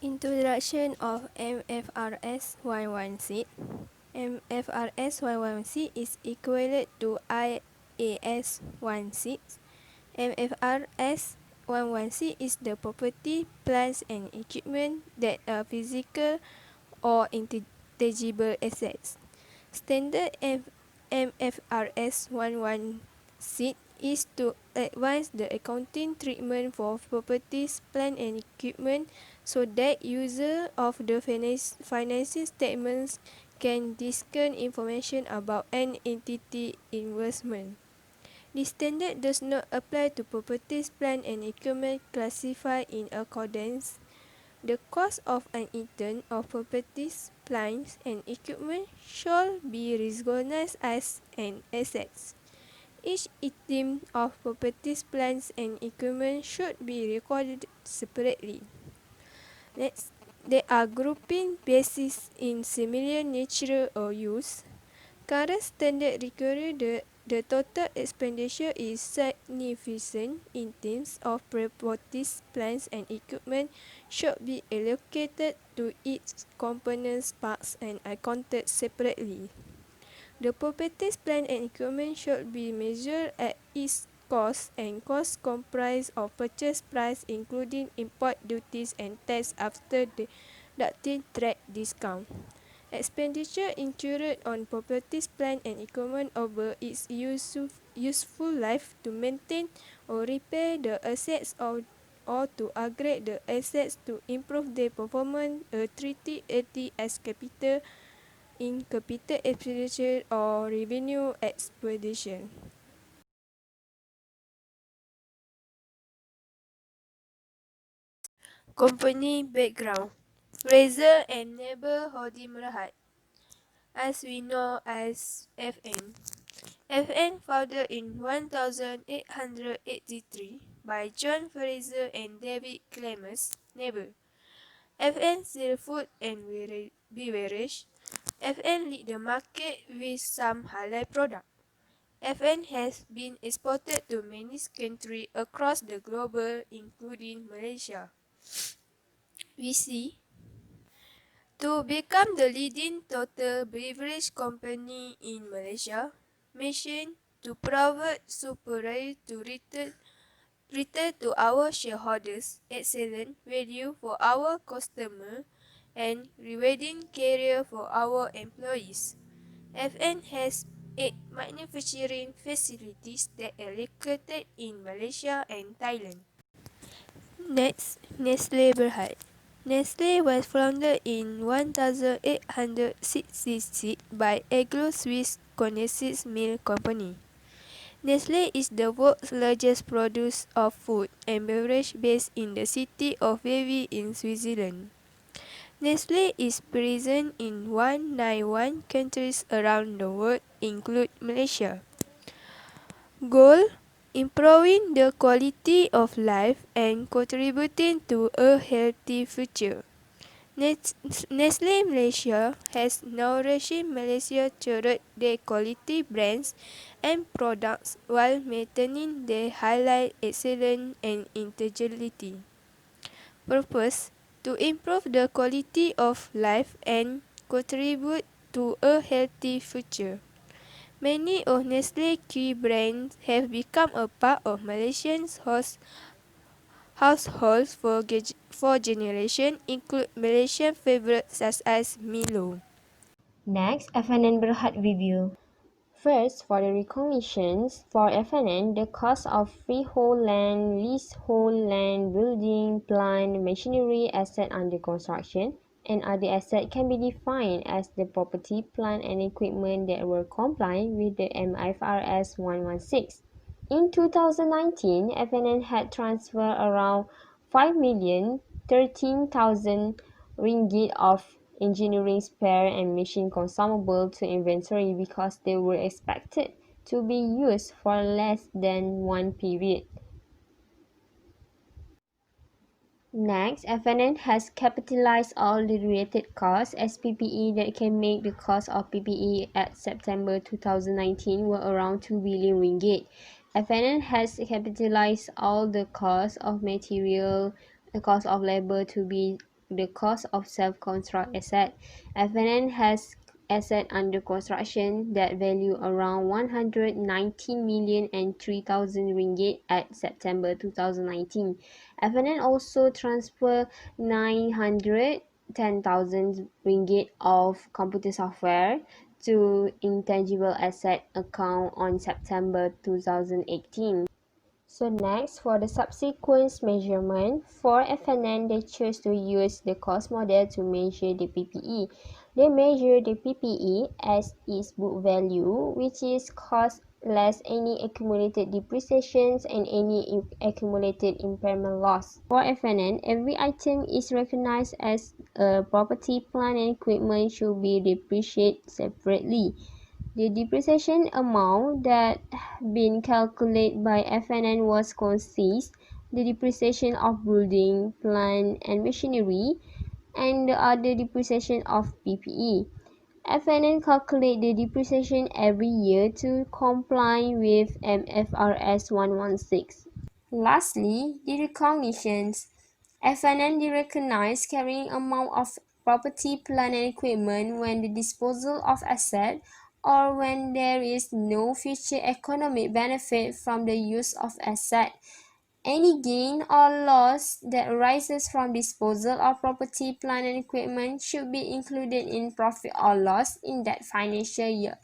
Introduction of MFRS 116. MFRS 116 is equivalent to IAS 16. MFRS 116 is the property, plants and equipment that are physical or intangible assets. Standard MFRS 116 is to advance the accounting treatment for properties, plant and equipment so that users of the financial statements can discern information about an entity investment. This standard does not apply to properties, plant and equipment classified in accordance. The cost of an item of properties, plants and equipment shall be recognized as an asset. Each item of properties, plants and equipment should be recorded separately. Next, there are grouping bases in similar nature or use. Current standard require the total expenditure is significant in terms of properties, plants and equipment should be allocated to its components, parts and accounted separately. The properties, plant and equipment should be measured at its cost, and costs comprise of purchase price including import duties and tax after deducting trade discount. Expenditure incurred on properties, plant and equipment over its useful life to maintain or repair the assets or to upgrade the assets to improve their performance are treated as capital in capital expenditure or revenue expenditure. Company background. Fraser and neighbor holding Berhad, as we know as FN. FN founded in 1883 by John Fraser and David Clemens, neighbor. FN sell food and beverage. FN lead the market with some halal product. FN has been exported to many countries across the globe, including Malaysia. We see to become the leading total beverage company in Malaysia, mission to provide superior to return to our shareholders, excellent value for our customer, and rewarding career for our employees. FN has 8 manufacturing facilities that are located in Malaysia and Thailand. Next, Nestle Berhad. Nestle was founded in 1866 by Anglo-Swiss Connexions Mill Company. Nestle is the world's largest producer of food and beverage based in the city of Vevey in Switzerland. Nestle is present in 191 countries around the world, including Malaysia. Goal: improving the quality of life and contributing to a healthy future. Nestle Malaysia has nourished Malaysia through their quality brands and products while maintaining their highlight excellence and integrity. Purpose: to improve the quality of life and contribute to a healthy future. Many of Nestle key brands have become a part of Malaysians' households for generations, include Malaysian favourites such as Milo. Next, FNN Berhad review. First, for the recognitions, for FNN, the cost of freehold land, leasehold land, building, plant, machinery, asset under construction, and other assets can be defined as the property, plant, and equipment that were compliant with the MFRS 116. In 2019, FNN had transferred around 5,013,000 ringgit of engineering spare and machine consumable to inventory because they were expected to be used for less than one period. Next, FNN has capitalized all the related costs as PPE that can make the cost of PPE at September 2019 were around 2 billion ringgit. FNN has capitalized all the costs of material, the cost of labor to be the cost of self-construct asset. FNN has asset under construction that value around 119 million and 3,000 ringgit at September 2019. FNN also transfer 910,000 ringgit of computer software to intangible asset account on September 2018. So next, for the subsequent measurement, for FNN, they choose to use the cost model to measure the PPE. They measure the PPE as its book value, which is cost less any accumulated depreciations and any accumulated impairment loss. For FNN, every item is recognized as a property, plant and equipment should be depreciated separately. The depreciation amount that been calculated by FNN was consist the depreciation of building, plant and machinery and the other depreciation of PPE. FNN calculate the depreciation every year to comply with MFRS 116. Lastly, the recognitions. FNN recognize carrying amount of property, plant and equipment when the disposal of asset or when there is no future economic benefit from the use of asset. Any gain or loss that arises from disposal of property, plant and equipment should be included in profit or loss in that financial year.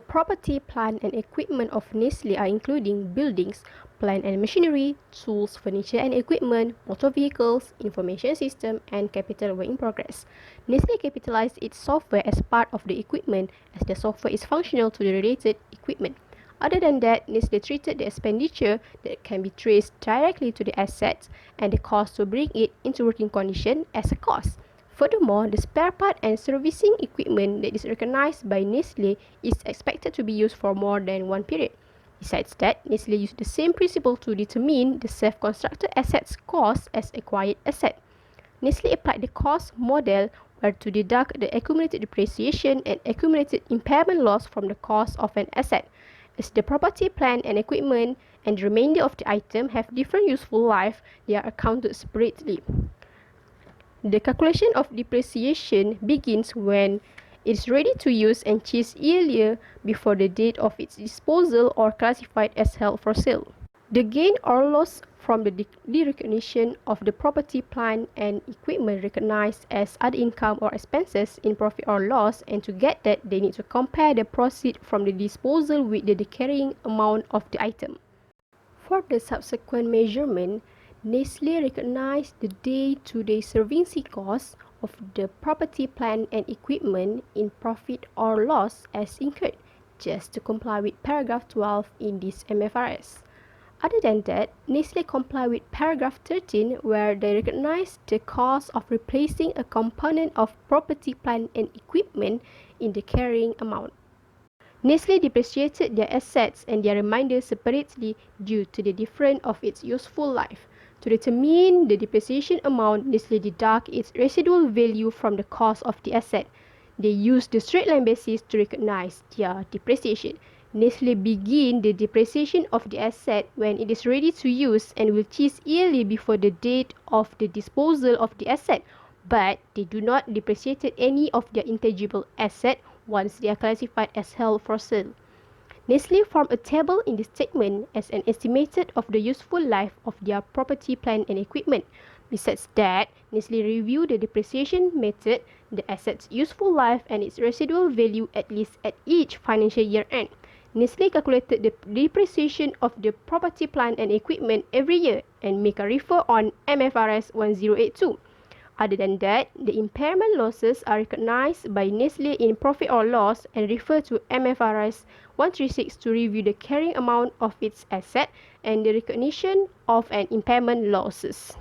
Property, plant and equipment of Nestle are including buildings, plant and machinery, tools, furniture and equipment, motor vehicles, information system and capital work in progress. Nestle capitalized its software as part of the equipment as the software is functional to the related equipment. Other than that, Nestle treated the expenditure that can be traced directly to the assets and the cost to bring it into working condition as a cost. Furthermore, the spare part and servicing equipment that is recognized by Nestle is expected to be used for more than one period. Besides that, Nestle used the same principle to determine the self-constructed assets cost as acquired asset. Nestle applied the cost model where to deduct the accumulated depreciation and accumulated impairment loss from the cost of an asset. As the property, plant and equipment and the remainder of the item have different useful life, they are accounted separately. The calculation of depreciation begins when it is ready to use and ceased earlier before the date of its disposal or classified as held for sale. The gain or loss from the derecognition of the property, plant and equipment recognized as other income or expenses in profit or loss, and to get that they need to compare the proceed from the disposal with the carrying amount of the item. For the subsequent measurement, Nestle recognized the day-to-day servicing costs of the property, plant and equipment in profit or loss as incurred, just to comply with paragraph 12 in this MFRS. Other than that, Nestle comply with paragraph 13 where they recognize the cost of replacing a component of property, plant and equipment in the carrying amount. Nestle depreciated their assets and their remainder separately due to the difference of its useful life. To determine the depreciation amount, Nestle deduct its residual value from the cost of the asset. They use the straight line basis to recognize their depreciation. Nestle begin the depreciation of the asset when it is ready to use and will cease yearly before the date of the disposal of the asset, but they do not depreciate any of their intangible asset once they are classified as held for sale. Nestle formed a table in the statement as an estimate of the useful life of their property, plant and equipment. Besides that, Nestle reviewed the depreciation method, the asset's useful life and its residual value at least at each financial year end. Nestle calculated the depreciation of the property, plant and equipment every year and make a refer on MFRS 1082. Other than that, the impairment losses are recognized by Nestle in profit or loss and refer to MFRS 136 to review the carrying amount of its asset and the recognition of an impairment losses.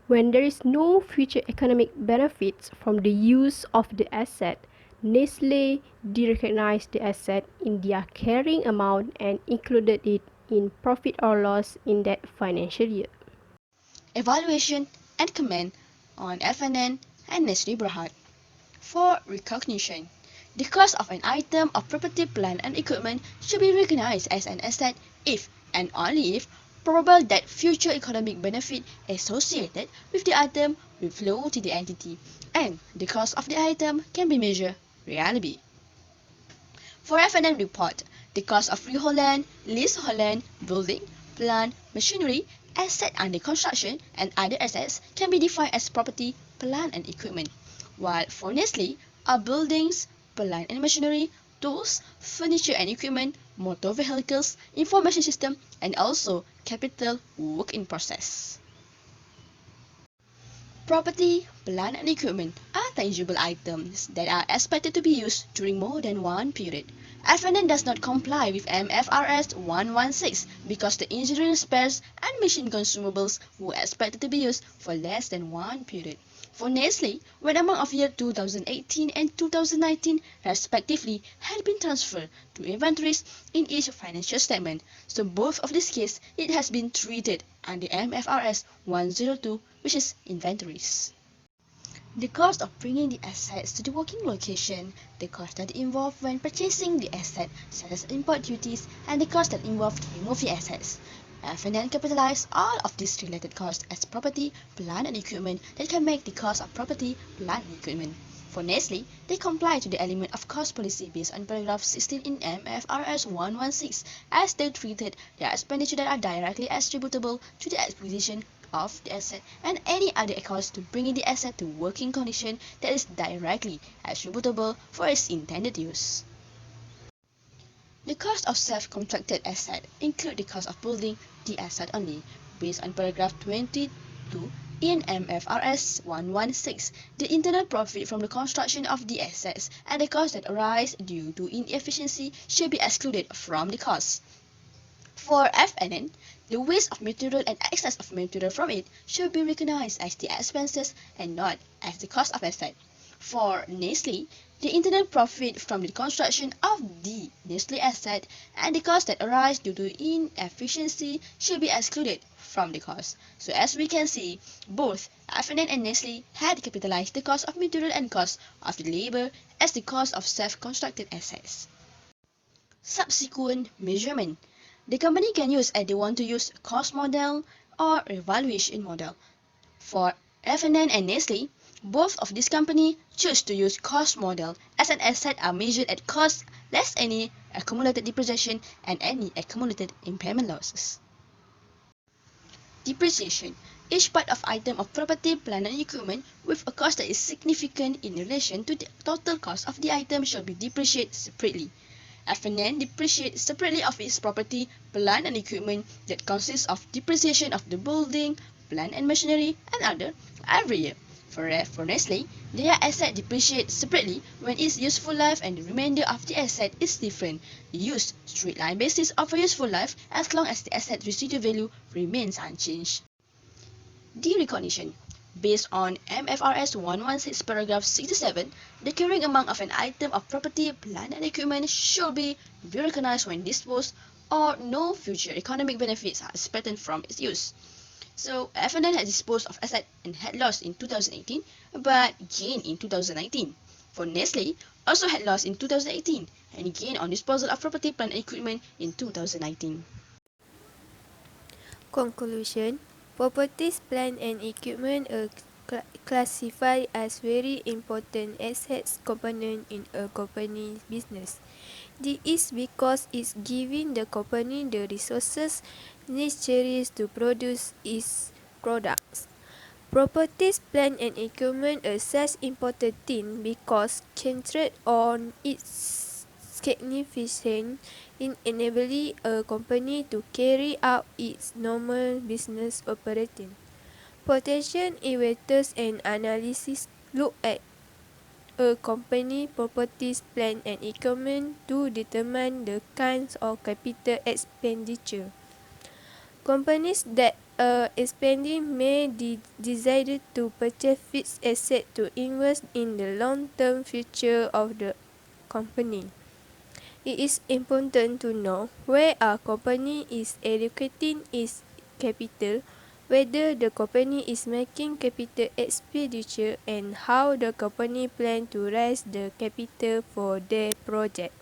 When there is no future economic benefits from the use of the asset, Nestle derecognized the asset in their carrying amount and included it in profit or loss in that financial year. Evaluation and comment on FNN and Nestle Berhad. For recognition, the cost of an item of property, plant and equipment should be recognized as an asset if and only if probable that future economic benefit associated with the item will flow to the entity, and the cost of the item can be measured reliably. For F&N report, the cost of freehold land, leasehold land, building, plant, machinery, asset under construction, and other assets can be defined as property, plant, and equipment. While for Nestle, are buildings, plant and machinery, tools, furniture and equipment, motor vehicles, information system, and also capital work in process. Property, plant and equipment are tangible items that are expected to be used during more than one period. F&N does not comply with MFRS 116 because the engineering spares and machine consumables were expected to be used for less than one period. For Nestle, when amount of year 2018 and 2019 respectively had been transferred to inventories in each financial statement, so both of these cases it has been treated under MFRS 102, which is inventories. The cost of bringing the assets to the working location, the cost that involved when purchasing the asset, such as import duties, and the cost that involved to remove the assets. F&N capitalize all of these related costs as property, plant, and equipment that can make the cost of property, plant, and equipment. For Nestle, they comply to the element of cost policy based on paragraph 16 in MFRS 116 as they treated their expenditure that are directly attributable to the acquisition of the asset and any other cost to bringing the asset to working condition that is directly attributable for its intended use. The cost of self-contracted asset include the cost of building the asset only, based on paragraph 22 in MFRS 116. The internal profit from the construction of the assets and the costs that arise due to inefficiency should be excluded from the cost. For F&N, the waste of material and excess of material from it should be recognized as the expenses and not as the cost of asset. For Nestle, the internal profit from the construction of the Nestle asset and the costs that arise due to inefficiency should be excluded from the cost. So as we can see, both F&N and Nestle had capitalized the cost of material and cost of the labor as the cost of self-constructed assets. Subsequent measurement. The company can use either want to use cost model or evaluation model. For F&N and Nestle, both of these companies choose to use cost model as an asset are measured at cost less any accumulated depreciation and any accumulated impairment losses. Depreciation. Each part of item of property, plant and equipment with a cost that is significant in relation to the total cost of the item shall be depreciated separately. F&N depreciates separately of its property, plant and equipment that consists of depreciation of the building, plant and machinery, and other every year. For Nestle, their asset depreciates separately when its useful life and the remainder of the asset is different, used straight line basis of a useful life as long as the asset residual value remains unchanged. DERECOGNITION. Based on MFRS 116 paragraph 67, the carrying amount of an item of property, plant and equipment should be recognized when disposed or no future economic benefits are expected from its use. So F&N had disposed of asset and had lost in 2018 but gained in 2019. For Nestle, also had lost in 2018 and gained on disposal of property, plant and equipment in 2019. Conclusion. Properties, plant and equipment are classified as very important assets component in a company's business. This is because it's giving the company the resources necessary to produce its products. Properties, plant and equipment are such important thing because centered on its significance in enabling a company to carry out its normal business operating. Potential evaluators and analysis look at a company properties, plant and equipment to determine the kinds of capital expenditure. Companies that are expanding may decide to purchase fixed assets to invest in the long-term future of the company. It is important to know where a company is allocating its capital, whether the company is making capital expenditure, and how the company plans to raise the capital for their project.